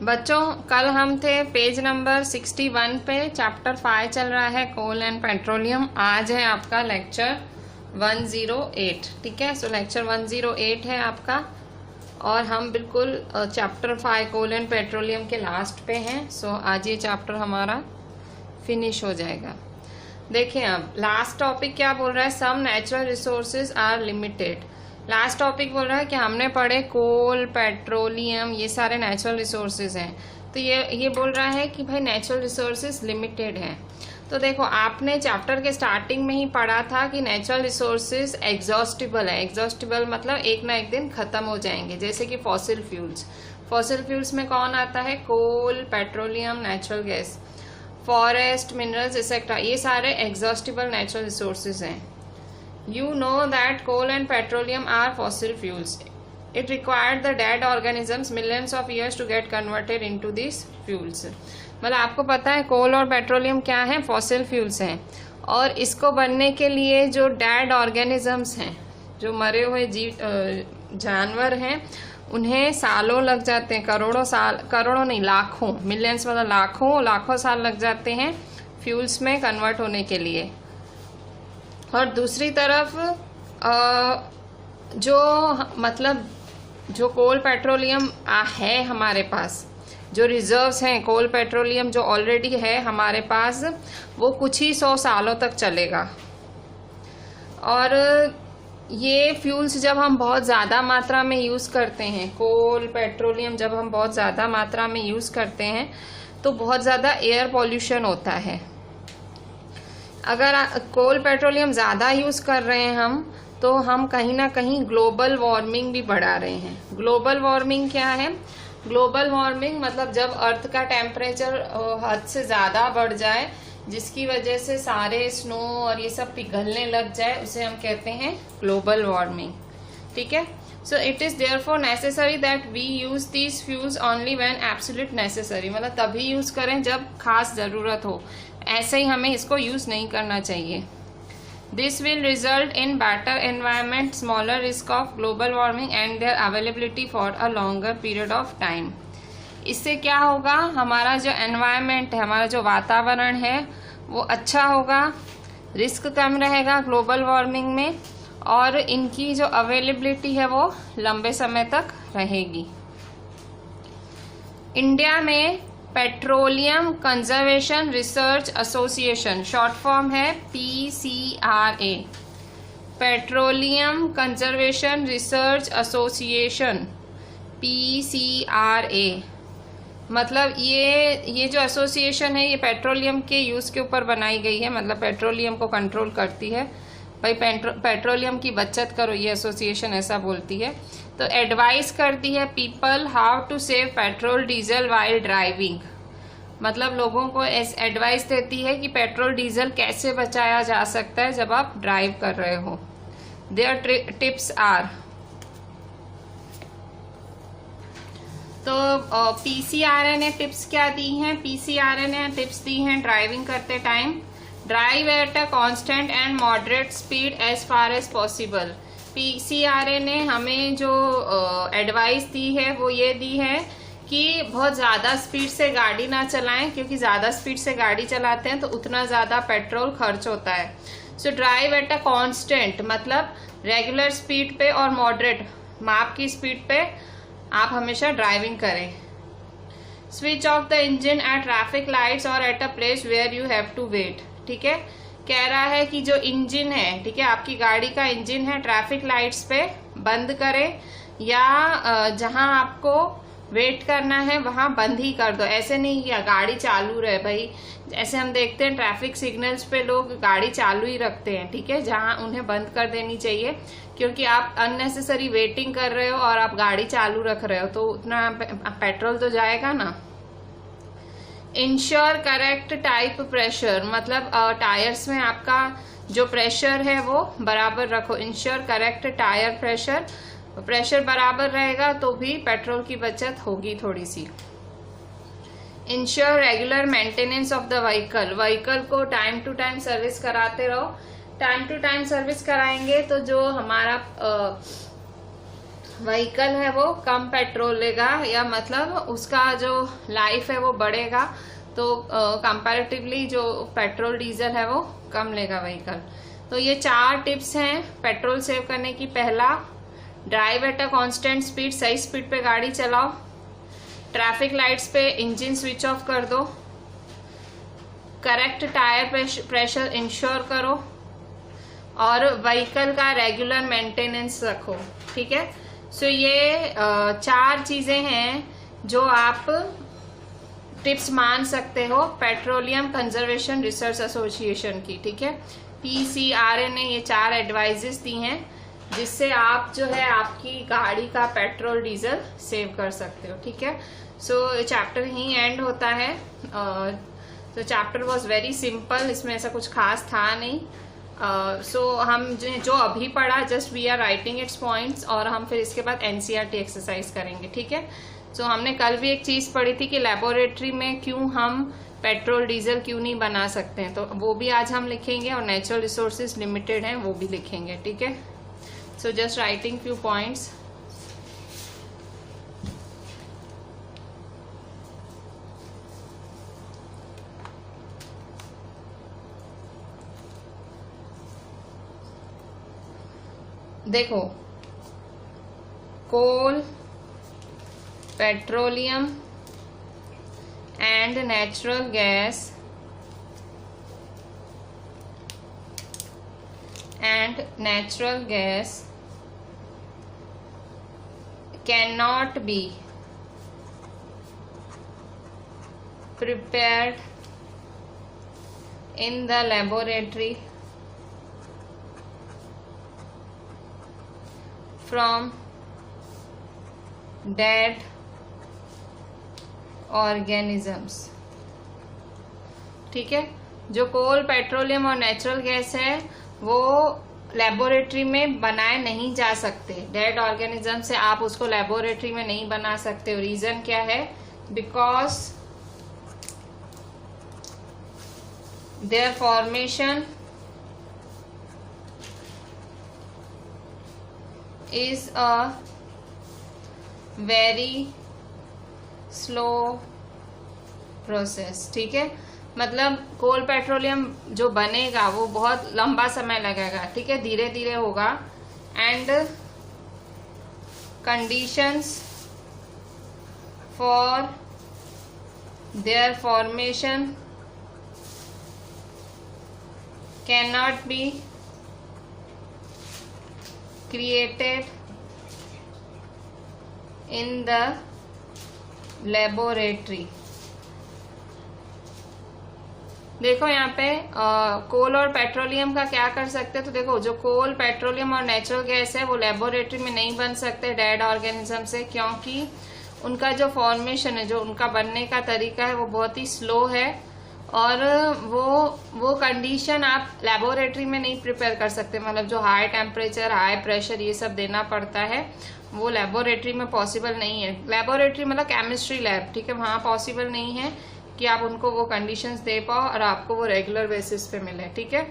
बच्चों कल हम थे पेज नंबर 61 पे, चैप्टर 5 चल रहा है कोल एंड पेट्रोलियम। आज है आपका लेक्चर 108। ठीक है, सो लेक्चर 108 है आपका और हम बिल्कुल चैप्टर 5 कोल एंड पेट्रोलियम के लास्ट पे हैं। सो आज ये चैप्टर हमारा फिनिश हो जाएगा। देखें अब लास्ट टॉपिक क्या बोल रहा है, some natural resources are limited. Last topic बोल रहा है कि हमने पढ़े कोल, पेट्रोलियम, ये सारे नेचुरल रिसोर्सेज हैं। तो ये बोल रहा है कि भाई नेचुरल रिसोर्सेज लिमिटेड हैं। तो देखो आपने चैप्टर के स्टार्टिंग में ही पढ़ा था कि नेचुरल रिसोर्सेज एग्जॉस्टिबल है। एग्जॉस्टिबल मतलब एक ना एक दिन खत्म हो जाएंगे, जैसे कि फॉसिल फ्यूल्स। फॉसिल फ्यूल्स में कौन आता है, coal, petroleum, natural gas, forest, minerals etcetera, ये सारे एग्जॉस्टिबल नेचुरल रिसोर्सेज हैं। You know that coal and petroleum are fossil fuels. It required the dead organisms millions of years to get converted into these fuels. मतलब आपको पता है कोल और petroleum क्या है, फॉसिल फ्यूल्स हैं, और इसको बनने के लिए जो डेड ऑर्गेनिजम्स हैं, जो मरे हुए जानवर हैं, उन्हें सालों लग जाते हैं, करोड़ों नहीं लाखों, मिलियंस मतलब लाखों साल लग जाते हैं फ्यूल्स में कन्वर्ट होने के लिए। और दूसरी तरफ जो कोल पेट्रोलियम है हमारे पास, जो रिजर्व्स हैं कोल पेट्रोलियम जो ऑलरेडी है हमारे पास, वो कुछ ही 100 सालों तक चलेगा। और ये फ्यूल्स जब हम बहुत ज़्यादा मात्रा में यूज़ करते हैं, कोल पेट्रोलियम जब हम बहुत ज़्यादा मात्रा में यूज़ करते हैं तो बहुत ज़्यादा एयर पॉल्यूशन होता है। अगर कोल पेट्रोलियम ज़्यादा यूज़ कर रहे हैं हम, तो हम कहीं ना कहीं ग्लोबल वार्मिंग भी बढ़ा रहे हैं। ग्लोबल वार्मिंग क्या है, ग्लोबल वार्मिंग मतलब जब अर्थ का टेम्परेचर हद से ज़्यादा बढ़ जाए, जिसकी वजह से सारे स्नो और ये सब पिघलने लग जाए, उसे हम कहते हैं ग्लोबल वार्मिंग। ठीक है, so it is therefore necessary that we use these fuels only when absolute necessary, मतलब तभी यूज़ करें जब खास ज़रूरत हो, ऐसे ही हमें इसको यूज़ नहीं करना चाहिए। This will result in better environment, smaller risk of global warming and their availability for a longer period of time. इससे क्या होगा, हमारा जो एनवायरनमेंट है, हमारा जो वातावरण है, वो अच्छा होगा, रिस्क कम रहेगा ग्लोबल वार्मिंग में, और इनकी जो अवेलेबिलिटी है वो लंबे समय तक रहेगी। इंडिया में petroleum conservation research association, short form है PCRA, petroleum conservation research association PCRA, मतलब ये जो एसोसिएशन है ये पेट्रोलियम के यूज़ के ऊपर बनाई गई है, मतलब पेट्रोलियम को कंट्रोल करती है। भाई पेट्रोलियम की बचत करो, ये एसोसिएशन ऐसा बोलती है। तो एडवाइस करती है people how to save petrol diesel while driving, मतलब लोगों को एडवाइस देती है कि पेट्रोल डीजल कैसे बचाया जा सकता है जब आप ड्राइव कर रहे हो। देयर टिप्स आर, तो PCRA ने टिप्स क्या दी हैं, PCRA ने टिप्स दी हैं ड्राइविंग करते time, drive at a constant and moderate speed as far as possible. PCRA ने हमें जो एडवाइस दी है वो ये दी है कि बहुत ज़्यादा स्पीड से गाड़ी ना चलाएं, क्योंकि ज़्यादा स्पीड से गाड़ी चलाते हैं तो उतना ज़्यादा पेट्रोल खर्च होता है। सो ड्राइव एट अ कांस्टेंट मतलब रेगुलर स्पीड पे और मॉडरेट माप की स्पीड पे आप हमेशा ड्राइविंग करें। Switch off the engine at traffic lights और at a place where you have to wait. ठीक है, कह रहा है कि जो इंजन है, ठीक है, आपकी गाड़ी का इंजन है, ट्रैफिक लाइट्स पे बंद करें, या जहां आपको वेट करना है वहां बंद ही कर दो। ऐसे नहीं कि गाड़ी चालू रहे, भाई ऐसे हम देखते हैं ट्रैफिक सिग्नल्स पे लोग गाड़ी चालू ही रखते हैं। ठीक है, जहां उन्हें बंद कर देनी चाहिए, क्योंकि आप अननेसेसरी वेटिंग कर रहे हो और आप गाड़ी चालू रख रहे हो तो उतना पेट्रोल तो जाएगा ना। इंश्योर करेक्ट टाइप प्रेशर, मतलब टायर्स में आपका जो प्रेशर है वो बराबर रखो। Ensure correct tyre pressure, pressure बराबर रहेगा तो भी पेट्रोल की बचत होगी थोड़ी सी। Ensure regular maintenance of the vehicle, vehicle को टाइम टू टाइम सर्विस कराते रहो। टाइम टू टाइम सर्विस कराएंगे तो जो हमारा व्हीकल है वो कम पेट्रोल लेगा, या मतलब उसका जो लाइफ है वो बढ़ेगा, तो कंपैरेटिवली जो पेट्रोल डीजल है वो कम लेगा व्हीकल। तो ये 4 टिप्स हैं पेट्रोल सेव करने की। पहला, drive at a constant speed, सही स्पीड पे गाड़ी चलाओ। ट्रैफिक लाइट्स पे इंजन स्विच ऑफ कर दो। करेक्ट टायर प्रेशर इंश्योर करो, और व्हीकल का रेगुलर मेंटेनेंस रखो। ठीक है, सो ये 4 चीजें हैं जो आप टिप्स मान सकते हो पेट्रोलियम कंजर्वेशन रिसर्च एसोसिएशन की। ठीक है, PCRA ने ये 4 एडवाइजेस दी हैं जिससे आप जो है आपकी गाड़ी का पेट्रोल डीजल सेव कर सकते हो। ठीक है, सो चैप्टर ही एंड होता है। तो चैप्टर वॉज वेरी सिंपल, इसमें ऐसा कुछ खास था नहीं। सो हम जो अभी पढ़ा, just we are writing its points, और हम फिर इसके बाद NCERT एक्सरसाइज करेंगे। ठीक है, सो हमने कल भी एक चीज पढ़ी थी कि लेबोरेटरी में क्यों हम पेट्रोल डीजल क्यों नहीं बना सकते हैं, तो वो भी आज हम लिखेंगे, और नेचुरल रिसोर्सेज लिमिटेड हैं वो भी लिखेंगे। ठीक है, so just writing few points. देखो, coal, petroleum and natural gas cannot be prepared in the laboratory from dead organisms। ठीक है, जो कोल, पेट्रोलियम और नेचुरल गैस है वो लेबोरेटरी में बनाए नहीं जा सकते। डेड ऑर्गेनिज्म से आप उसको लेबोरेटरी में नहीं बना सकते। रीजन क्या है? Because there formation is a very slow process. ठीक है, मतलब कोल पेट्रोलियम जो बनेगा वो बहुत लंबा समय लगेगा। ठीक है, धीरे धीरे होगा, and conditions for their formation can not be created in the laboratory. देखो यहाँ पे कोल और पेट्रोलियम का क्या कर सकते हैं, तो देखो जो कोल, पेट्रोलियम और नेचुरल गैस है वो लेबोरेटरी में नहीं बन सकते डेड ऑर्गेनिज्म से, क्योंकि उनका जो फॉर्मेशन है, जो उनका बनने का तरीका है वो बहुत ही स्लो है, और वो कंडीशन आप लेबोरेटरी में नहीं प्रिपेयर कर सकते। मतलब जो हाई टेम्परेचर, हाई प्रेशर ये सब देना पड़ता है वो लेबोरेटरी में पॉसिबल नहीं है। लेबोरेटरी मतलब केमिस्ट्री लैब, ठीक है, वहाँ पॉसिबल नहीं है कि आप उनको वो कंडीशंस दे पाओ और आपको वो रेगुलर बेसिस पे मिले। ठीक है,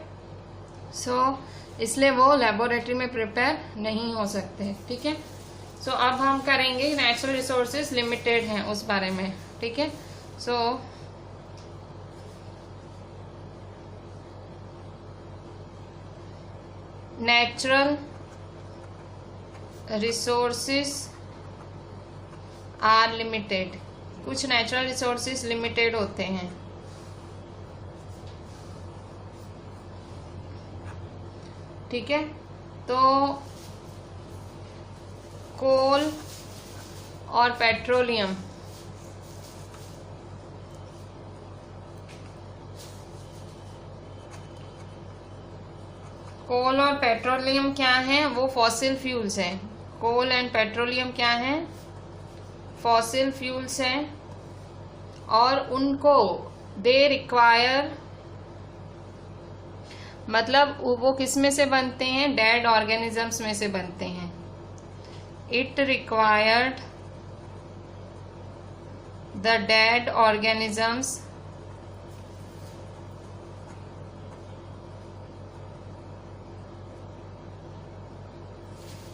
सो इसलिए वो लेबोरेटरी में प्रिपेयर नहीं हो सकते। ठीक है, सो अब हम करेंगे नेचुरल रिसोर्सेज लिमिटेड हैं उस बारे में। ठीक है, so natural resources are limited. कुछ नेचुरल रिसोर्सेज लिमिटेड होते हैं। ठीक है, तो कोल और पेट्रोलियम क्या हैं? वो फॉसिल फ्यूल्स हैं। कोल एंड पेट्रोलियम क्या हैं? फॉसिल फ्यूल्स हैं, और उनको दे रिक्वायर, मतलब वो किस में से बनते हैं? डेड ऑर्गेनिजम्स में से बनते हैं। It required the dead organisms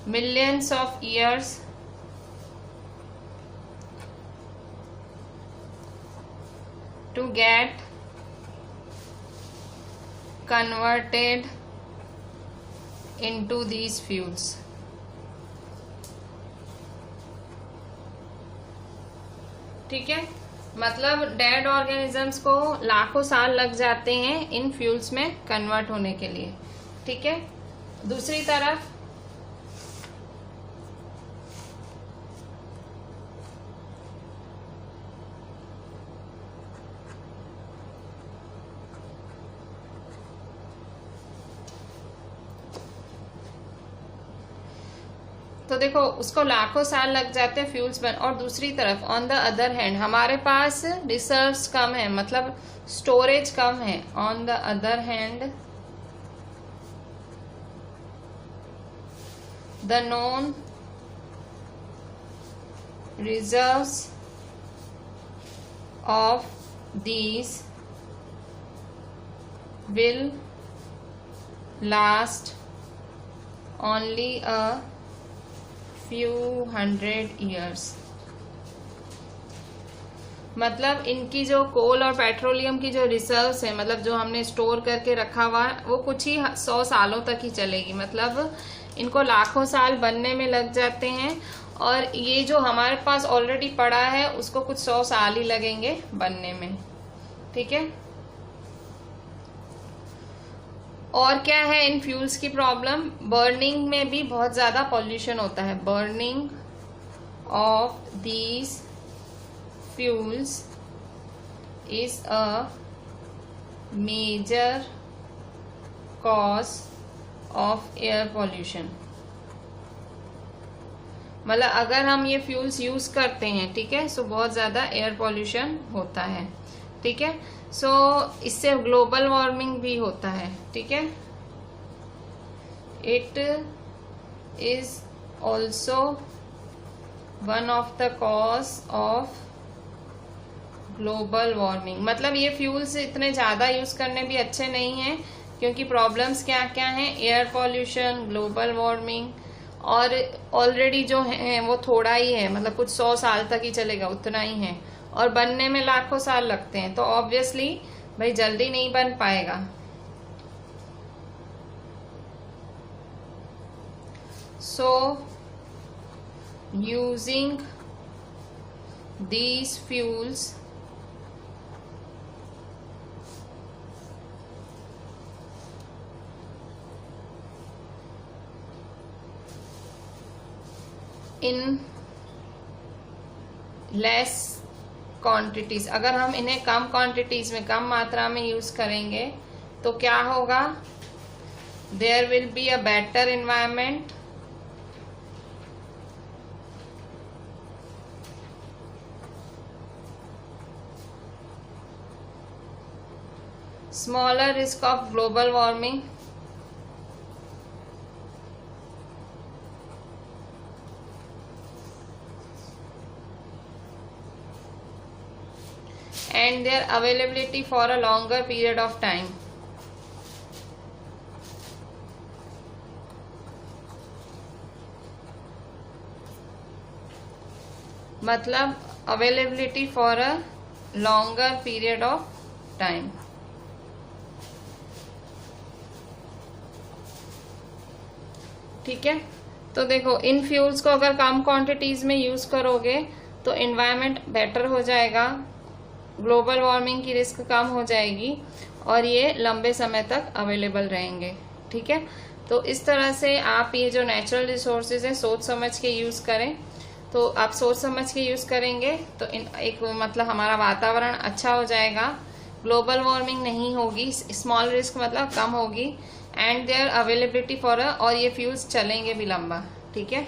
millions of years to get converted into these fuels. ठीक है, मतलब डेड ऑर्गेनिजम्स को लाखों साल लग जाते हैं इन फ्यूल्स में कन्वर्ट होने के लिए। ठीक है, दूसरी तरफ तो देखो उसको लाखों साल लग जाते हैं फ्यूल्स बन, और दूसरी तरफ ऑन द अदर हैंड हमारे पास रिसर्व्स कम है, मतलब स्टोरेज कम है। On the other hand the known reserves of these will last only a few hundred years। मतलब इनकी जो कोल और पेट्रोलियम की जो रिजर्व्स है, मतलब जो हमने स्टोर करके रखा हुआ है, वो कुछ ही 100 सालों तक ही चलेगी। मतलब इनको लाखों साल बनने में लग जाते हैं, और ये जो हमारे पास ऑलरेडी पड़ा है उसको कुछ 100 साल ही लगेंगे बनने में। ठीक है, और क्या है इन फ्यूल्स की प्रॉब्लम? बर्निंग में भी बहुत ज्यादा पॉल्यूशन होता है। Burning of these fuels is a major cause of air pollution. मतलब अगर हम ये फ्यूल्स यूज करते हैं, ठीक है, सो बहुत ज्यादा एयर पॉल्यूशन होता है। ठीक है, सो इससे ग्लोबल वार्मिंग भी होता है। ठीक है, it is also one of the cause of global warming. मतलब ये फ्यूल्स इतने ज्यादा यूज करने भी अच्छे नहीं हैं, क्योंकि प्रॉब्लम्स क्या क्या हैं? एयर पॉल्यूशन, ग्लोबल वार्मिंग, और ऑलरेडी जो है वो थोड़ा ही है, मतलब कुछ 100 साल तक ही चलेगा, उतना ही है, और बनने में लाखों साल लगते हैं, तो ऑब्वियसली भाई जल्दी नहीं बन पाएगा। So using these fuels in less quantities, अगर हम इन्हें कम क्वांटिटीज में, कम मात्रा में यूज करेंगे तो क्या होगा? There will be a better environment, smaller risk of global warming, and their availability for a longer period of time। मतलब availability for a longer period of time। ठीक है, तो देखो इन फ्यूल्स को अगर कम क्वांटिटीज में यूज करोगे तो एनवायरनमेंट बेटर हो जाएगा, ग्लोबल वार्मिंग की रिस्क कम हो जाएगी, और ये लंबे समय तक अवेलेबल रहेंगे। ठीक है, तो इस तरह से आप ये जो नेचुरल रिसोर्सेज है सोच समझ के यूज करें। तो आप सोच समझ के यूज करेंगे तो एक मतलब हमारा वातावरण अच्छा हो जाएगा, ग्लोबल वार्मिंग नहीं होगी, स्मॉल रिस्क मतलब कम होगी, एंड देयर अवेलेबिलिटी फॉर और ये फ्यूल्स चलेंगे भी लंबा। ठीक है,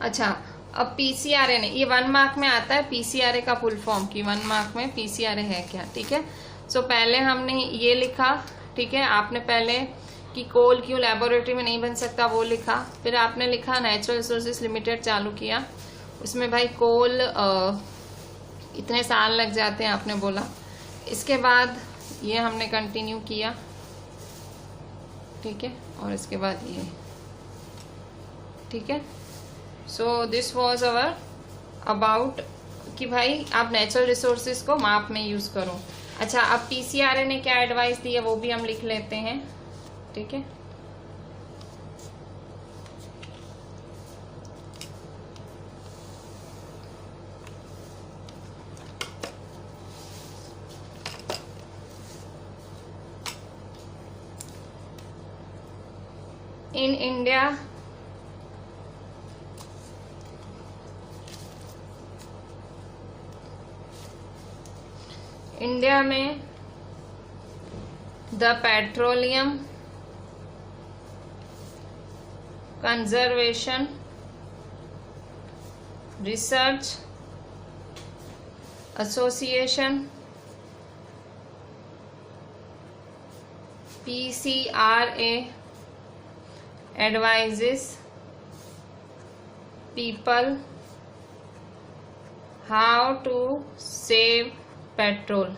अच्छा अब पीसीआरए ने, ये 1 मार्क में आता है पीसीआरए का फुल फॉर्म की, 1 मार्क में पीसीआरए है क्या? ठीक है, सो पहले हमने ये लिखा, ठीक है, आपने पहले कि कोल क्यों लेबोरेटरी में नहीं बन सकता वो लिखा, फिर आपने लिखा नेचुरल रिसोर्सेज लिमिटेड चालू किया, उसमें भाई कोल इतने साल लग जाते हैं आपने बोला, इसके बाद ये हमने कंटिन्यू किया। ठीक है, और इसके बाद ये। ठीक है, so this was our about कि भाई आप नेचुरल रिसोर्सेज को माप में यूज करो। अच्छा, अब पीसीआरए ने क्या एडवाइस दी है वो भी हम लिख लेते हैं, ठीक है। In India, इंडिया में the petroleum conservation research association PCRA advises people how to save petrol,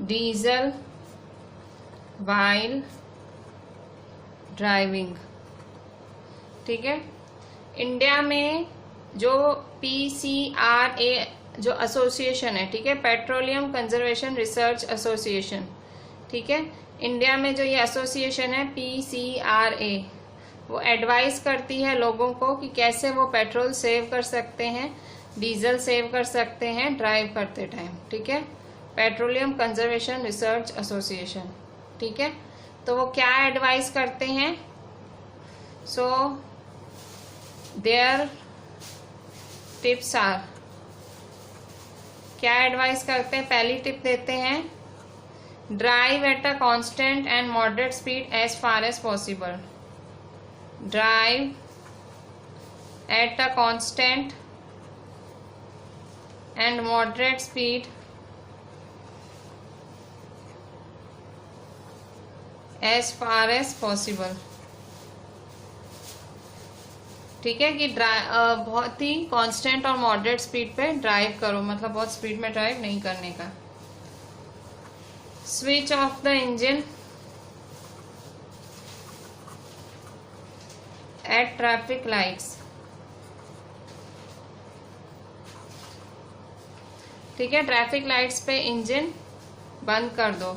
diesel while driving, ठीक है। इंडिया में जो PCRA जो एसोसिएशन है, ठीक है, पेट्रोलियम कंजर्वेशन रिसर्च एसोसिएशन, ठीक है, इंडिया में जो ये एसोसिएशन है PCRA, वो एडवाइस करती है लोगों को कि कैसे वो पेट्रोल सेव कर सकते हैं, डीजल सेव कर सकते हैं ड्राइव करते टाइम, ठीक है। पेट्रोलियम कंजर्वेशन रिसर्च एसोसिएशन, ठीक है। तो वो क्या एडवाइस करते हैं? सो देयर टिप्स आर, क्या एडवाइस करते हैं? पहली टिप देते हैं, drive at a constant and moderate speed as far as possible. Drive at a constant and moderate speed as far as possible, ठीक है, कि बहुत ही कांस्टेंट और मॉडरेट स्पीड पे ड्राइव करो, मतलब बहुत स्पीड में ड्राइव नहीं करने का। Switch off the engine at traffic lights, ठीक है, ट्रैफिक लाइट्स पे इंजन बंद कर दो।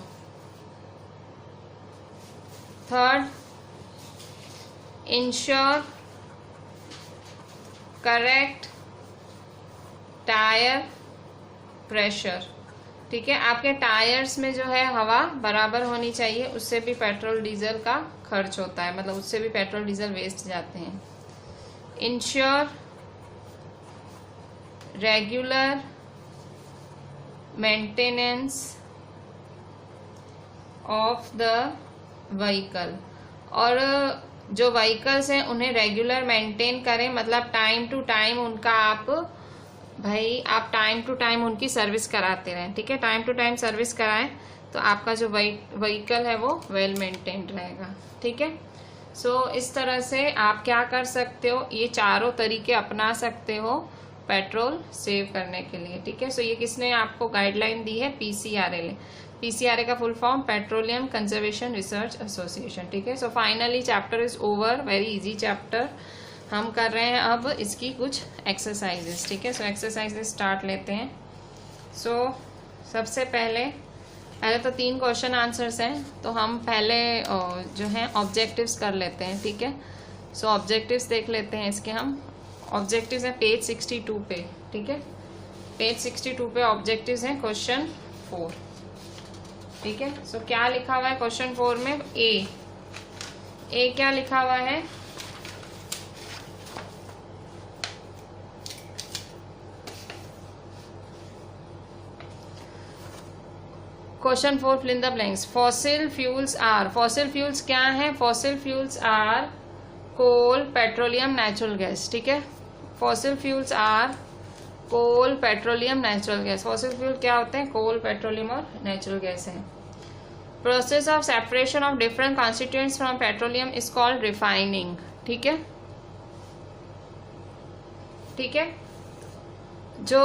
Third, ensure correct tyre pressure, ठीक है, आपके टायर्स में जो है हवा बराबर होनी चाहिए, उससे भी पेट्रोल डीजल का खर्च होता है, मतलब उससे भी पेट्रोल डीजल वेस्ट जाते हैं। Ensure regular maintenance of the vehicle, और जो व्हीकल्स हैं उन्हें रेगुलर मेंटेन करें, मतलब टाइम टू टाइम उनका आप टाइम टू टाइम उनकी सर्विस कराते रहें, ठीक है, टाइम टू टाइम सर्विस कराएं तो आपका जो व्हीकल है वो वेल मेंटेन्ड रहेगा, ठीक है। सो इस तरह से आप क्या कर सकते हो, ये चारों तरीके अपना सकते हो पेट्रोल सेव करने के लिए, ठीक है। सो ये किसने आपको गाइडलाइन दी है? PCRA ने। PCRA का full form petroleum conservation research association, ठीक है। So finally chapter is over, very easy chapter. हम कर रहे हैं अब इसकी कुछ एक्सरसाइजेस, ठीक है। सो एक्सरसाइजेस स्टार्ट लेते हैं। सो सबसे पहले तो 3 क्वेश्चन आंसर्स हैं, तो हम पहले जो है ऑब्जेक्टिव्स कर लेते हैं, ठीक है। सो ऑब्जेक्टिव्स देख लेते हैं इसके हम। ऑब्जेक्टिव्स हैं पेज 62 पे, ठीक है, पेज 62 पे ऑब्जेक्टिव्स हैं क्वेश्चन 4, ठीक है। सो क्या लिखा हुआ है क्वेश्चन 4 में? ए क्या लिखा हुआ है? Question 4 fill in the blanks. Fossil fuels are, fossil fuels क्या है? Fossil fuels are coal, petroleum, natural gas, ठीक है। Fossil fuels are coal, petroleum, natural gas. Fossil fuel क्या होते हैं? कोल, पेट्रोलियम और नेचुरल गैस है। Process of separation of different constituents from petroleum is called refining, ठीक है, ठीक है। जो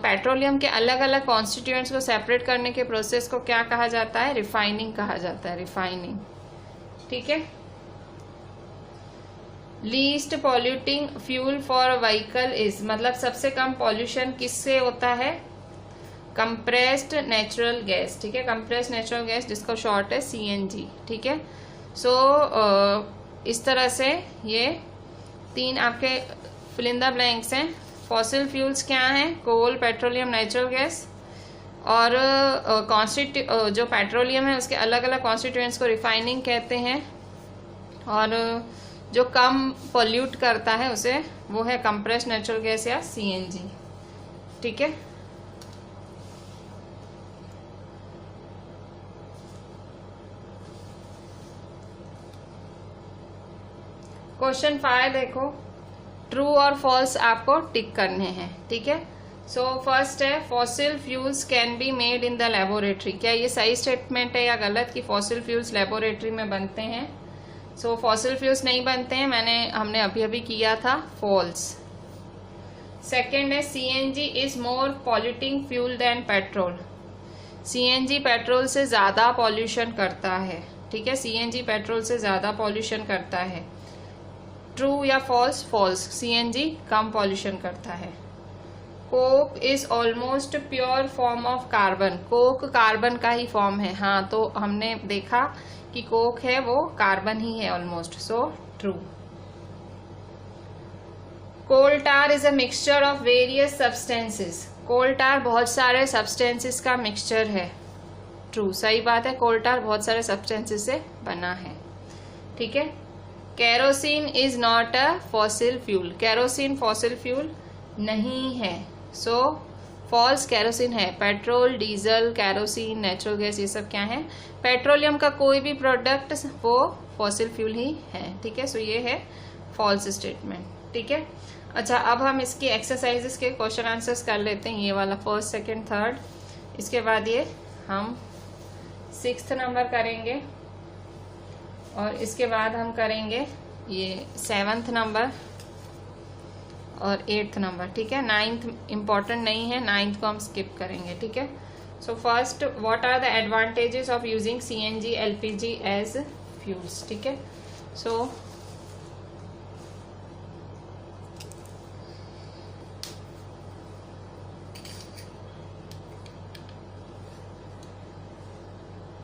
पेट्रोलियम के अलग अलग कॉन्स्टिट्यूएंट्स को सेपरेट करने के प्रोसेस को क्या कहा जाता है? रिफाइनिंग कहा जाता है, रिफाइनिंग, ठीक है। Least polluting fuel for vehicle is, मतलब सबसे कम पॉल्यूशन किससे होता है? कंप्रेस्ड नेचुरल गैस, ठीक है, कंप्रेस्ड नेचुरल गैस जिसका शॉर्ट है CNG, ठीक है। सो इस तरह से ये 3 आपके फिल इन द ब्लैंक्स हैं। फॉसिल फ्यूल्स क्या हैं? Coal, petroleum, natural gas. और जो पेट्रोलियम है उसके अलग अलग कॉन्स्टिट्यूएंट्स को रिफाइनिंग कहते हैं, और जो कम पोल्यूट करता है उसे वो है कंप्रेस्ड नेचुरल गैस या CNG, ठीक है। क्वेश्चन 5 देखो, ट्रू और फॉल्स आपको टिक करने हैं, ठीक है। सो फर्स्ट है fossil fuels can be made in the laboratory. क्या ये सही स्टेटमेंट है या गलत कि फॉसिल फ्यूल्स लेबोरेटरी में बनते हैं? सो फॉसिल फ्यूल्स नहीं बनते हैं, हमने अभी अभी किया था, फॉल्स। सेकेंड है CNG is more polluting fuel then petrol. CNG petrol से ज्यादा पॉल्यूशन करता है, ठीक है, CNG पेट्रोल से ज्यादा पॉल्यूशन करता है। ट्रू या फॉल्स? फॉल्स, CNG कम पॉल्यूशन करता है। Coke is almost pure form of carbon. Coke carbon का ही फॉर्म है, हाँ, तो हमने देखा कि कोक है वो कार्बन ही है almost, so true. Coal tar is a mixture of various substances. Coal tar बहुत सारे सब्सटेंसेस का मिक्सचर है, ट्रू, सही बात है, कोल टार बहुत सारे सब्सटेंसेस से बना है, ठीक है। Kerosene is not a fossil fuel. Kerosene fossil fuel नहीं है, सो फॉल्स, केरोसिन है। Petrol, diesel, kerosene, natural gas, ये सब क्या है? पेट्रोलियम का कोई भी प्रोडक्ट वो फॉसिल फ्यूल ही है, ठीक है। सो ये है फॉल्स स्टेटमेंट, ठीक है। अच्छा, अब हम इसकी एक्सरसाइजेस के क्वेश्चन आंसर्स कर लेते हैं, ये वाला फर्स्ट, सेकंड, थर्ड। इसके बाद ये हम 6th नंबर करेंगे, और इसके बाद हम करेंगे ये 7th नंबर और 8th नंबर, ठीक है। 9th इम्पॉर्टेंट नहीं है, 9th को हम स्किप करेंगे, ठीक है। So first, what are the advantages of using CNG LPG as fuels, ठीक है। सो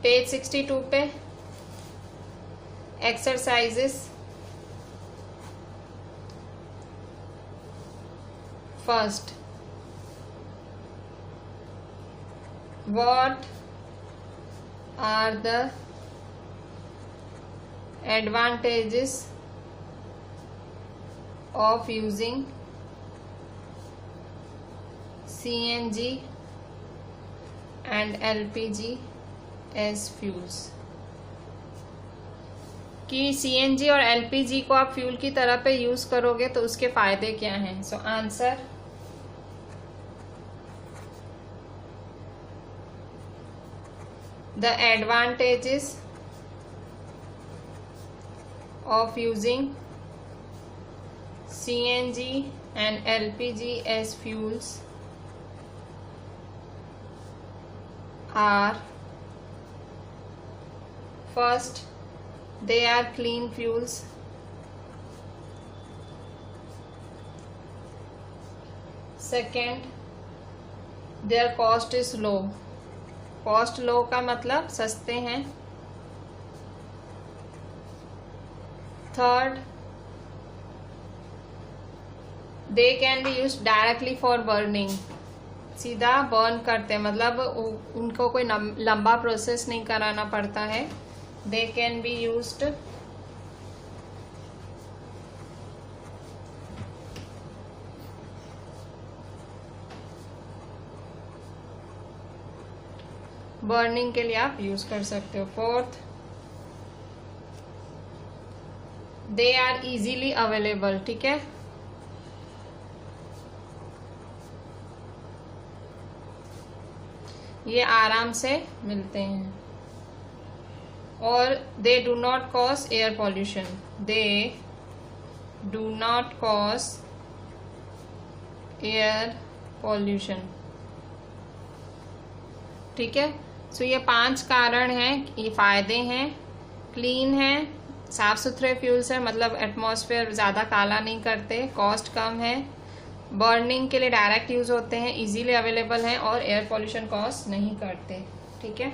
पेज 62 पे exercises. First, what are the advantages of using CNG and LPG as fuels? कि CNG और LPG को आप फ्यूल की तरह पे यूज करोगे तो उसके फायदे क्या हैं? So answer, the advantages of using CNG and LPG as fuels are, first, they are clean fuels. Second, their cost is low. Cost low का मतलब सस्ते हैं। Third, they can be used directly for burning. सीधा burn करते हैं, मतलब उनको कोई लंबा प्रोसेस नहीं कराना पड़ता है। They can be used burning के लिए आप यूज कर सकते हो। Fourth, they are easily available, ठीक है। ये आराम से मिलते हैं। और they do not cause air pollution. They do not cause air pollution, ठीक है। सो ये 5 कारण हैं, ये फायदे हैं। क्लीन है, साफ सुथरे फ्यूल्स है, मतलब एटमॉस्फेयर ज़्यादा काला नहीं करते, कॉस्ट कम है, बर्निंग के लिए डायरेक्ट यूज़ होते हैं, इजीली अवेलेबल हैं और एयर पॉल्यूशन कॉज नहीं करते। ठीक है,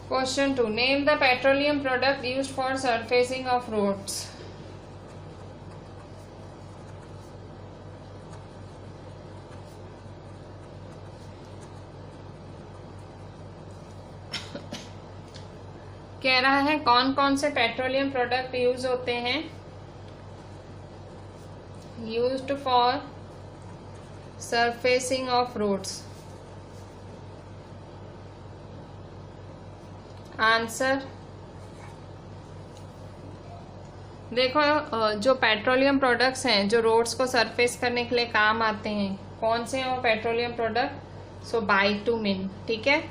Question 2. Name the petroleum product used for surfacing of roads. कह रहा है कौन कौन से पेट्रोलियम प्रोडक्ट यूज होते हैं, used for surfacing of roads. Answer देखो, जो पेट्रोलियम प्रोडक्ट्स हैं जो रोड्स को सरफेस करने के लिए काम आते हैं, कौन से हैं वो पेट्रोलियम प्रोडक्ट? सो बाइटुमिन। ठीक है,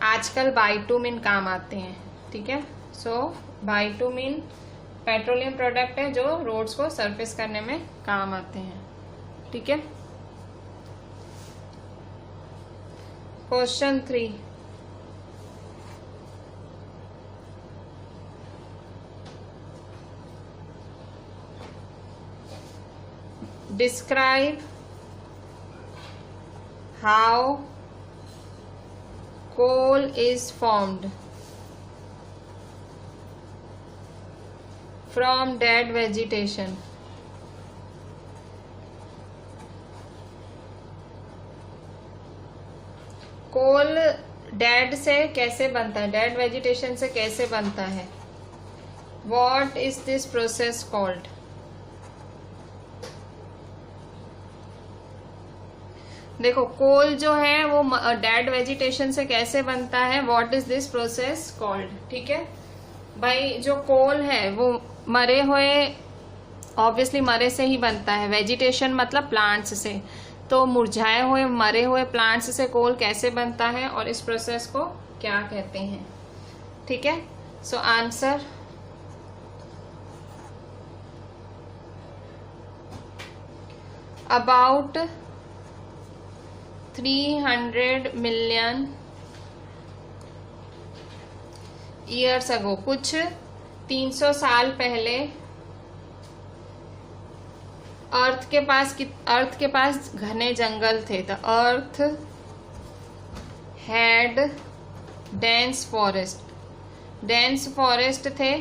आजकल बाइटुमिन काम आते हैं। ठीक है, सो बाइटुमिन पेट्रोलियम प्रोडक्ट है जो रोड्स को सरफेस करने में काम आते हैं। ठीक है, question 3। Describe how coal is formed from dead vegetation. Coal dead से कैसे बनता है, डेड वेजिटेशन से कैसे बनता है? What is this process called? देखो, कोल जो है वो डेड वेजिटेशन से कैसे बनता है, what is this process called. ठीक है भाई, जो कोल है वो मरे हुए, ऑब्वियसली मरे से ही बनता है, वेजिटेशन मतलब प्लांट्स से, तो मुरझाए हुए मरे हुए प्लांट्स से कोल कैसे बनता है और इस प्रोसेस को क्या कहते हैं। ठीक है, so answer about 300 million years ago, कुछ 300 साल पहले अर्थ के पास घने जंगल थे। The earth had dense forest थे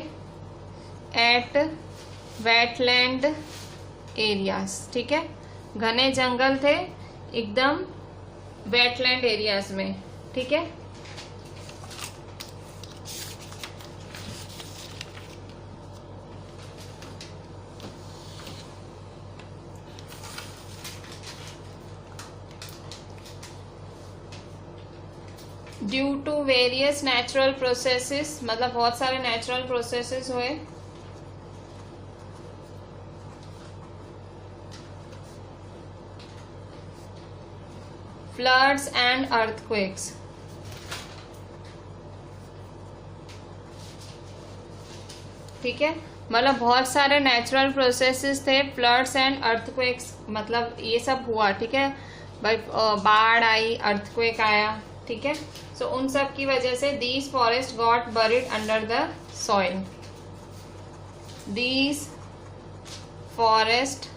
एट वेटलैंड एरियाज। ठीक है, घने जंगल थे एकदम वेटलैंड एरियाज में। ठीक है, due to various natural processes, मतलब बहुत सारे नेचुरल प्रोसेसेस हुए, फ्लड्स एंड अर्थक्वेक्स। ठीक है, मतलब बहुत सारे नेचुरल प्रोसेसेस थे, फ्लड्स एंड अर्थक्वेक्स, मतलब ये सब हुआ। ठीक है भाई, बाढ़ आई, अर्थक्वेक आया। ठीक है, सो उन सब की वजह से these forest got buried under the soil. These forest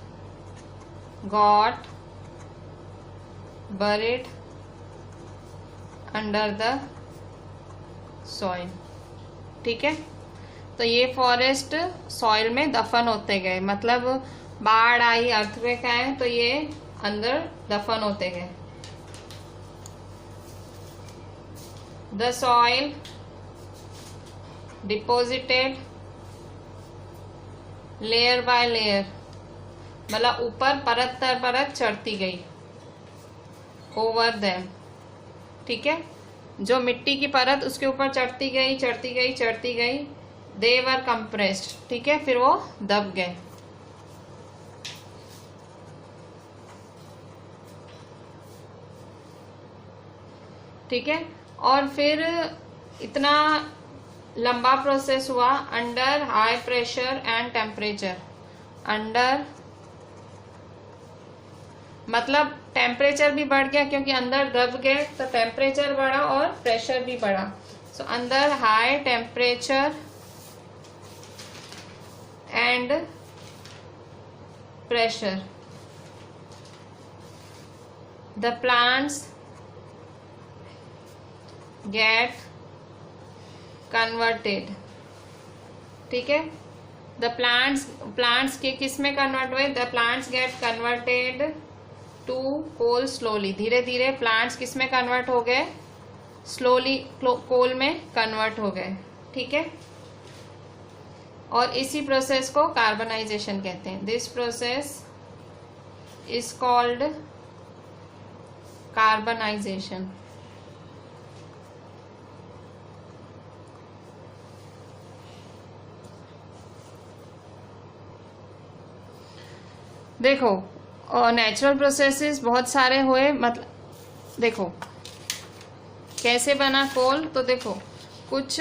got buried under the soil। ठीक है, तो ये फॉरेस्ट सॉइल में दफन होते गए, मतलब बाढ़ आई, अर्थक्वेक आए तो ये अंदर दफन होते गए। The soil deposited layer by layer, मतलब ऊपर परत तर परत चढ़ती गई, ओवर देम। ठीक है, जो मिट्टी की परत उसके ऊपर चढ़ती गई, दे वर कंप्रेस्ड। ठीक है, फिर वो दब गए। ठीक है, और फिर इतना लंबा प्रोसेस हुआ under high pressure and temperature. Under मतलब टेम्परेचर भी बढ़ गया क्योंकि अंदर दब गए, तो टेम्परेचर बढ़ा और प्रेशर भी बढ़ा। सो अंदर high temperature and pressure the plants get converted. ठीक है, द प्लांट्स के किस में कन्वर्ट हुए? The plants get converted to coal slowly. धीरे धीरे प्लांट्स किस में कन्वर्ट हो गए? स्लोली कोल में कन्वर्ट हो गए। ठीक है, और इसी प्रोसेस को कार्बनाइजेशन कहते हैं। This process is called carbonization. देखो, और नेचुरल प्रोसेसेस बहुत सारे हुए। मतलब देखो कैसे बना कोल, तो देखो कुछ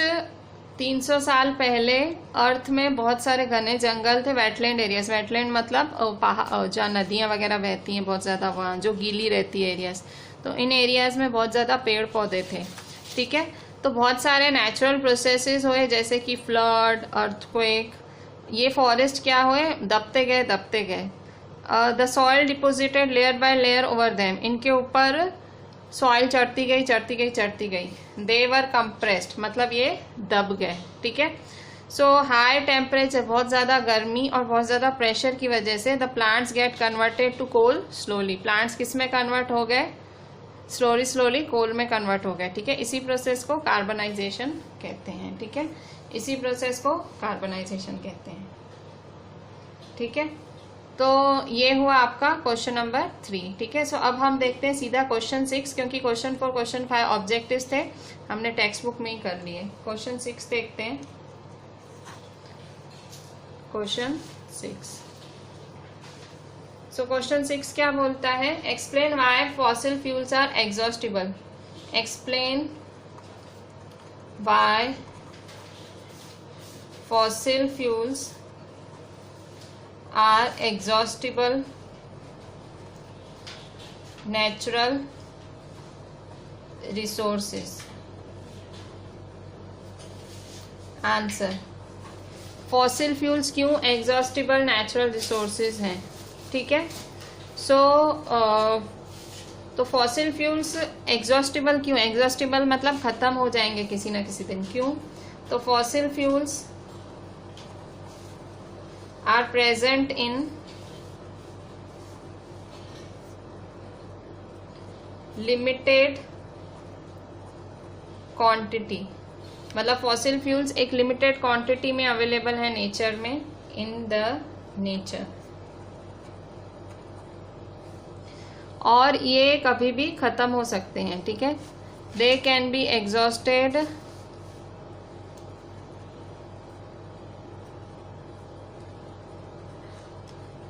300 साल पहले अर्थ में बहुत सारे घने जंगल थे, वेटलैंड एरियाज। वेटलैंड मतलब जहाँ नदियाँ वगैरह बहती हैं बहुत ज़्यादा, वहाँ जो गीली रहती है एरियाज, तो इन एरियाज में बहुत ज़्यादा पेड़ पौधे थे। ठीक है, तो बहुत सारे नेचुरल प्रोसेसेस हुए जैसे कि फ्लड, अर्थक्वेक। ये फॉरेस्ट क्या हुए? दबते गए। The soil deposited layer by layer over them. इनके ऊपर सॉइल चढ़ती गई। दे वर कंप्रेस्ड मतलब ये दब गए। ठीक है, सो हाई टेम्परेचर, बहुत ज़्यादा गर्मी और बहुत ज़्यादा प्रेशर की वजह से the plants get converted to coal slowly. Plants किस में कन्वर्ट हो गए? स्लोली कोल में कन्वर्ट हो गए। ठीक है, इसी प्रोसेस को कार्बनाइजेशन कहते हैं। ठीक है, इसी प्रोसेस को कार्बनाइजेशन कहते हैं। ठीक है, तो ये हुआ आपका क्वेश्चन नंबर 3। ठीक है, सो अब हम देखते हैं सीधा क्वेश्चन 6, क्योंकि क्वेश्चन 4 क्वेश्चन 5 ऑब्जेक्टिव्स थे, हमने टेक्स्ट बुक में ही कर लिए। क्वेश्चन 6 देखते हैं। क्वेश्चन 6, सो क्वेश्चन 6 क्या बोलता है? Explain why fossil fuels are exhaustible. Explain why fossil fuels are exhaustible natural resources. Answer, fossil fuels क्यों एग्जॉस्टिबल नेचुरल रिसोर्सेज हैं? ठीक है, सो तो फॉसिल फ्यूल्स एग्जॉस्टिबल क्यों? एग्जॉस्टिबल मतलब खत्म हो जाएंगे किसी ना किसी दिन। क्यों? तो fossil fuels are present in limited quantity। मतलब फॉसिल फ्यूल्स एक लिमिटेड क्वांटिटी में अवेलेबल है नेचर में, इन द नेचर, और ये कभी भी खत्म हो सकते हैं। ठीक है, दे कैन बी एग्जॉस्टेड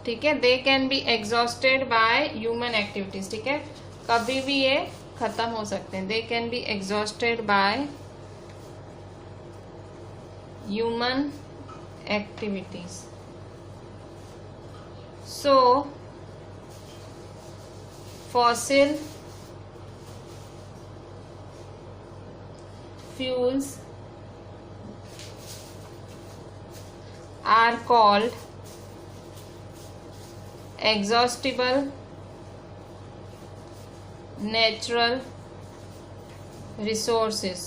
ठीक है, they can be exhausted by human activities. ठीक है, कभी भी ये खत्म हो सकते हैं। They can be exhausted by human activities. So fossil fuels are called exhaustible natural resources।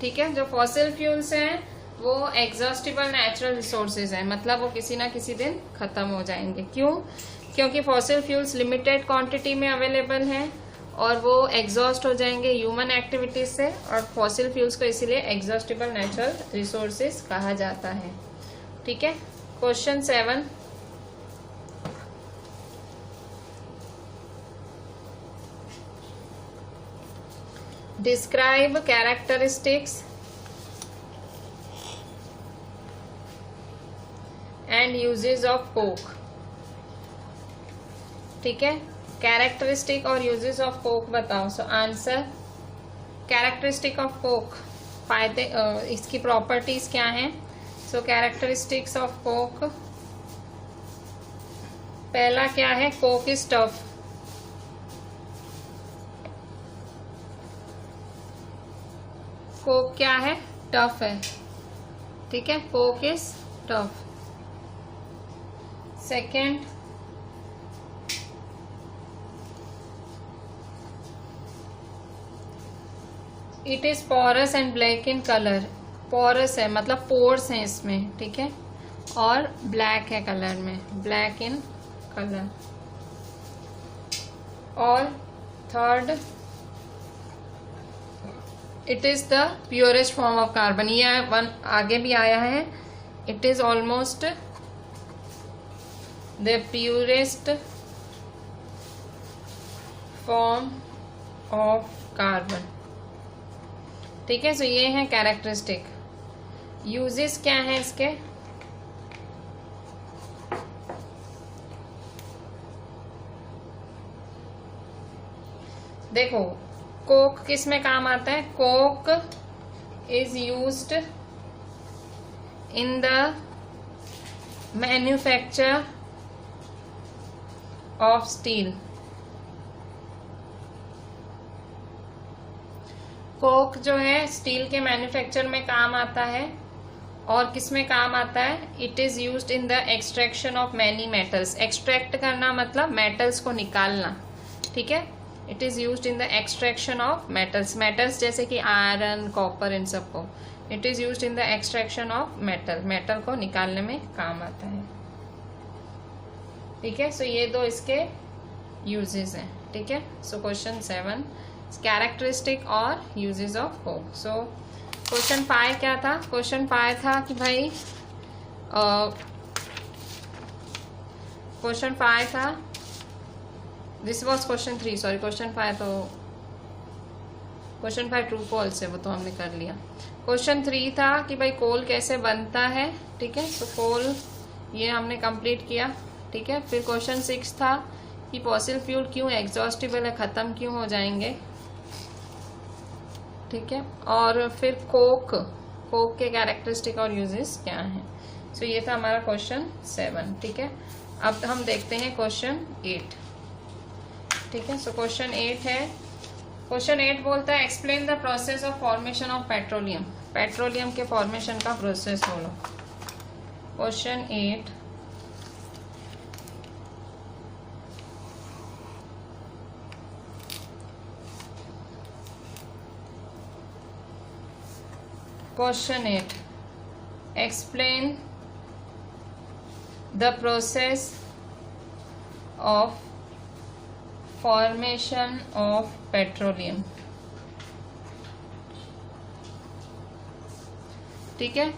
ठीक है, जो फॉसिल फ्यूल्स हैं वो एग्जॉस्टिबल नेचुरल रिसोर्सेज हैं, मतलब वो किसी ना किसी दिन खत्म हो जाएंगे। क्यों? क्योंकि फॉसिल फ्यूल्स लिमिटेड क्वांटिटी में अवेलेबल हैं और वो एग्जॉस्ट हो जाएंगे ह्यूमन एक्टिविटीज से, और फॉसिल फ्यूल्स को इसीलिए एग्जॉस्टिबल नेचुरल रिसोर्सेज कहा जाता है। ठीक है, question 7, describe characteristics and uses of Coke. ठीक है, कैरेक्टरिस्टिक और यूजेस ऑफ कोक बताओ। So answer, characteristic of Coke, फायदे, इसकी प्रॉपर्टीज क्या हैं। सो कैरेक्टरिस्टिक्स ऑफ कोक, पहला क्या है, कोक इज टफ। कोक क्या है, टफ है, ठीक है, coke is tough. Second, it is porous and black in colour. Porous है मतलब पोर्स हैं इसमें, ठीक है, और ब्लैक है कलर में, ब्लैक इन कलर। और third, it is the purest form of carbon. ये वन आगे भी आया है, it is almost the purest form of carbon, ठीक है। सो ये है कैरेक्टरिस्टिक। यूजेस क्या है इसके, देखो कोक किस में काम आता है। Coke is used in the manufacture of steel. Coke जो है स्टील के मैन्युफैक्चर में काम आता है। और किस में काम आता है, it is used in the extraction of many metals. Extract करना मतलब मेटल्स को निकालना, ठीक है। It is used in the extraction of metals. Metals जैसे कि आयरन, कॉपर, इन सबको it is used in the extraction of metal. Metal को निकालने में काम आता है, ठीक है। सो ये दो इसके यूजेस हैं, ठीक है। सो क्वेश्चन 7 कैरेक्टरिस्टिक और uses of Coke. So question 5 क्या था, क्वेश्चन 5 था कि भाई क्वेश्चन 5 था, this was question 3, sorry question 5 तो क्वेश्चन 5 ट्रू फॉल्स है, वो तो हमने कर लिया। क्वेश्चन 3 था कि भाई कोल कैसे बनता है, ठीक है। सो कोल ये हमने कंप्लीट किया, ठीक है। फिर क्वेश्चन 6 था कि फॉसिल फ्यूल क्यों एग्जॉस्टिबल है, ख़त्म क्यों हो जाएंगे, ठीक है। और फिर कोक के कैरेक्टरिस्टिक और यूजेस क्या हैं। सो ये था हमारा क्वेश्चन 7, ठीक है। अब हम देखते हैं क्वेश्चन 8, ठीक है। सो क्वेश्चन 8 है, क्वेश्चन 8 बोलता है explain the process of formation of petroleum. Petroleum के फॉर्मेशन का प्रोसेस बोलो। Question 8, question 8 explain the process of formation of petroleum, ठीक है।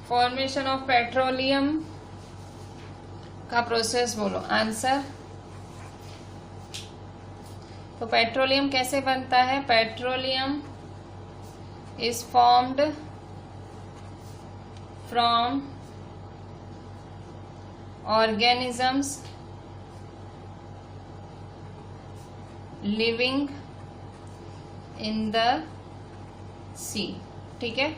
फॉर्मेशन ऑफ पेट्रोलियम का प्रोसेस बोलो। आंसर, तो पेट्रोलियम कैसे बनता है, petroleum is formed from organisms living in the sea, ठीक है।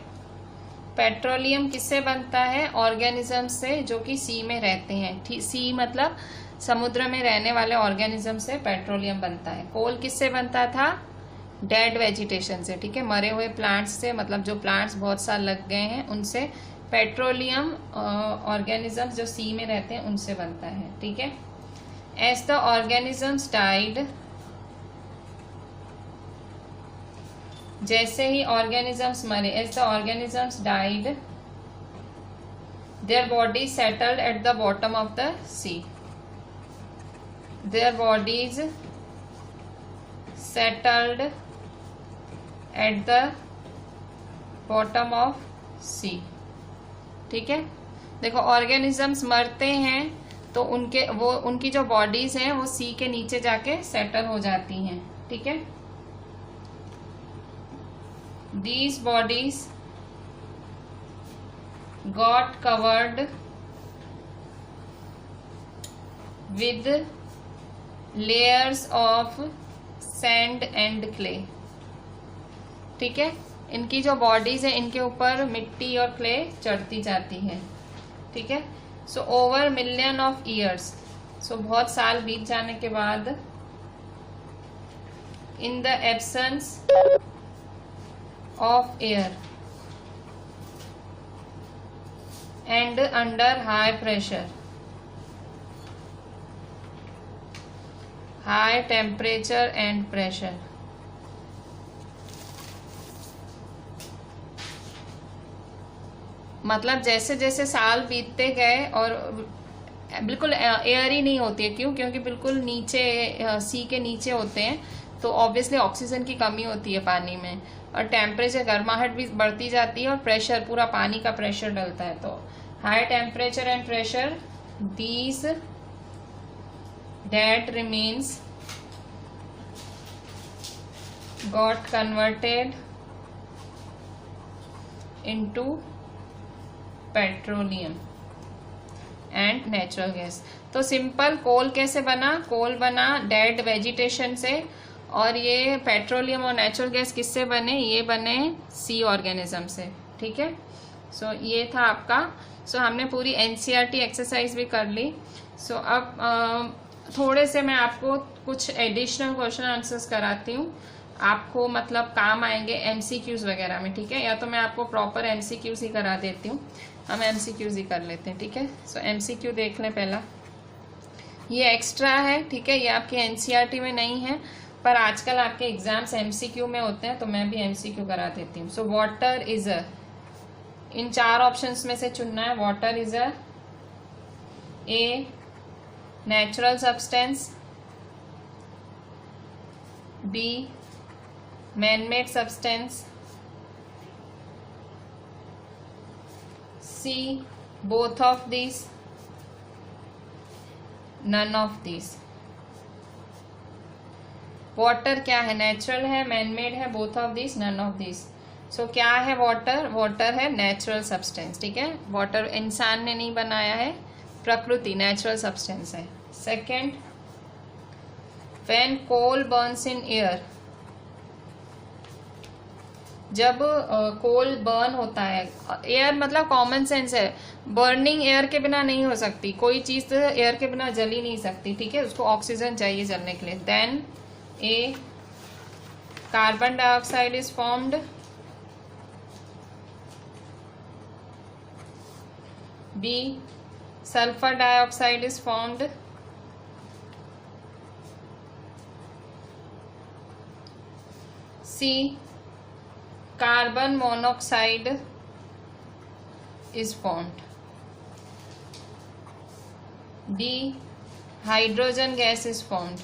पेट्रोलियम किससे बनता है, ऑर्गेनिज्म से जो कि सी में रहते हैं। सी मतलब समुद्र में रहने वाले ऑर्गेनिज्म से पेट्रोलियम बनता है। कोल किससे बनता था, डेड वेजिटेशन से, ठीक है, मरे हुए प्लांट्स से, मतलब जो प्लांट्स बहुत साल लग गए हैं उनसे। पेट्रोलियम ऑर्गेनिजम्स जो सी में रहते हैं उनसे बनता है, ठीक है। एज द ऑर्गेनिजम्स डाइड, जैसे ही ऑर्गेनिजम्स मरे, as the organisms died their body settled at the bottom of the sea. Their bodies settled at the bottom of sea, ठीक है। देखो ऑर्गेनिजम्स मरते हैं तो उनकी जो बॉडीज हैं वो सी के नीचे जाके सेटल हो जाती हैं, ठीक है। These bodies got covered with layers of sand and clay. ठीक है, इनकी जो बॉडीज है इनके ऊपर मिट्टी और क्ले चढ़ती जाती है। ठीक है, so over million of years, so बहुत साल बीत जाने के बाद, in the absence of air and under high pressure, high temperature and pressure, मतलब जैसे जैसे साल बीतते गए और बिल्कुल एयर ही नहीं होती है। क्यों? क्योंकि बिल्कुल नीचे सी के नीचे होते हैं, तो ऑब्वियसली ऑक्सीजन की कमी होती है पानी में, और टेम्परेचर गर्माहट भी बढ़ती जाती है, और प्रेशर पूरा पानी का प्रेशर डलता है। तो high temperature and pressure, these that remains got converted into petroleum and natural gas. तो सिंपल कोल कैसे बना? कोल बना डेड वेजिटेशन से, और ये पेट्रोलियम और नेचुरल गैस किससे बने? ये बने सी ऑर्गेनिज्म से। ठीक है, सो ये था आपका। सो हमने पूरी एनसीईआरटी एक्सरसाइज भी कर ली। सो अब थोड़े से मैं आपको कुछ एडिशनल क्वेश्चन आंसर्स कराती हूँ, आपको मतलब काम आएंगे एमसीक्यूज वगैरह में। ठीक है, या तो मैं आपको प्रॉपर एमसीक्यूज ही करा देती हूँ, हम एमसीक्यूज ही कर लेते हैं। ठीक है, सो एमसीक्यू देख लें पहला। ये एक्स्ट्रा है, ठीक है, ये आपके एनसीईआरटी में नहीं है, पर आजकल आपके एग्जाम्स एमसीक्यू में होते हैं, तो मैं भी एमसीक्यू करा देती हूँ। सो वाटर इज अ, इन चार ऑप्शंस में से चुनना है। Water is a A natural substance, B man-made substance, C both of these, none of these। Water क्या है? नेचुरल है, मैन-मेड है, both of this, none of this. So क्या है वाटर? वाटर है नेचुरल सब्सटेंस। ठीक है, वाटर इंसान ने नहीं बनाया है, प्रकृति नेचुरल सब्सटेंस है। Second, when coal burns in air, जब कोल बर्न होता है, एयर मतलब कॉमन सेंस है, बर्निंग एयर के बिना नहीं हो सकती, कोई चीज तो एयर के बिना जल ही नहीं सकती। ठीक है, उसको ऑक्सीजन चाहिए जलने के लिए। Then A carbon dioxide is formed, B sulphur dioxide is formed, C carbon monoxide is formed, D hydrogen gas is formed।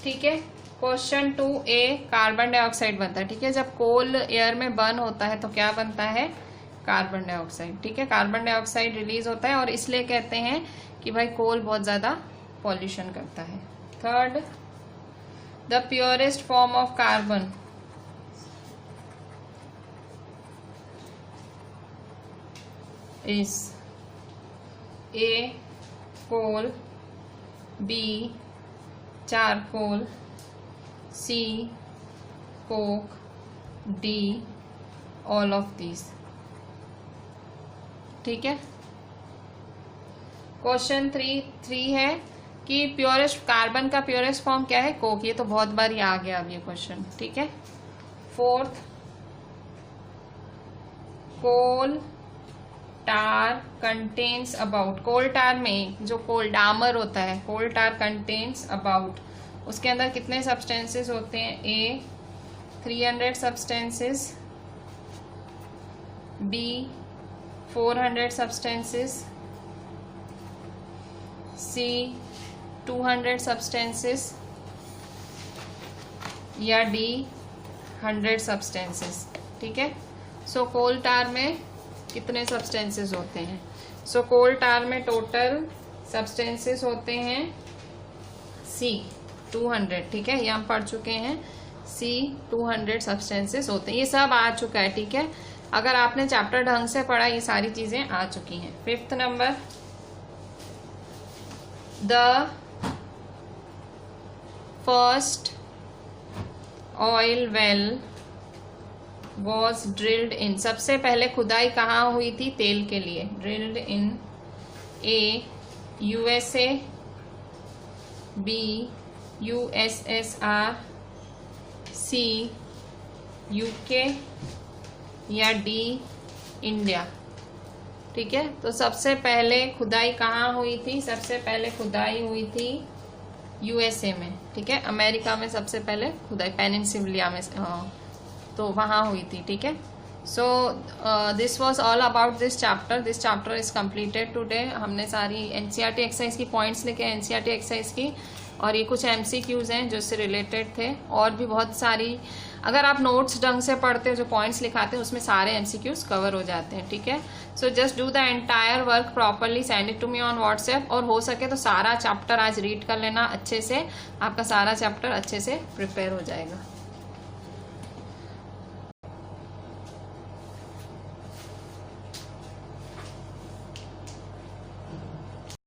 ठीक है, क्वेश्चन 2A कार्बन डाइऑक्साइड बनता है। ठीक है, जब कोल एयर में बर्न होता है तो क्या बनता है? Carbon dioxide. ठीक है, कार्बन डाइऑक्साइड रिलीज होता है, और इसलिए कहते हैं कि भाई कोल बहुत ज्यादा पॉल्यूशन करता है। Third, the purest form of carbon is A coal, B charcoal, C coke, D all of these। ठीक है, क्वेश्चन 3 है कि प्योरेस्ट कार्बन का प्योरेस्ट फॉर्म क्या है? कोक। ये तो बहुत बार ही आ गया अब ये क्वेश्चन। ठीक है, fourth, coal tar contains about, coal tar में जो कोल डामर होता है, कोल टार कंटेन्स अबाउट, उसके अंदर कितने सब्सटेंसेस होते हैं? ए 300 सब्सटेंसेस, बी 400 सब्सटेंसेस, सी 200 सब्सटेंसेस, या डी 100 सब्सटेंसेस। ठीक है, सो कोल टार में कितने सब्सटेंसेस होते हैं? सो कोल टार में टोटल सब्सटेंसेस होते हैं सी 200। ठीक है, ये हम पढ़ चुके हैं, सी 200 सब्सटेंसेस होते हैं, ये सब आ चुका है। ठीक है, अगर आपने चैप्टर ढंग से पढ़ा ये सारी चीजें आ चुकी हैं। 5th number, the first oil well was drilled in, सबसे पहले खुदाई कहाँ हुई थी तेल के लिए, drilled in A USA, B USSR, C UK या D इंडिया। ठीक है, तो सबसे पहले खुदाई कहाँ हुई थी, सबसे पहले खुदाई हुई थी USA में। ठीक है, अमेरिका में सबसे पहले खुदाई पेनिनसुला में, तो वहाँ हुई थी। ठीक है, so this was all about this chapter is completed today. हमने सारी NCERT एक्सरसाइज की पॉइंट्स लिखे NCERT एक्सरसाइज की, और ये कुछ MCQs हैं जो इससे रिलेटेड थे, और भी बहुत सारी। अगर आप नोट्स ढंग से पढ़ते हो, जो पॉइंट्स लिखाते हैं उसमें सारे MCQs कवर हो जाते हैं। ठीक है, so just do the entire work properly, send it to me on WhatsApp, और हो सके तो सारा चैप्टर आज रीड कर लेना अच्छे से, आपका सारा चैप्टर अच्छे से प्रिपेयर हो जाएगा।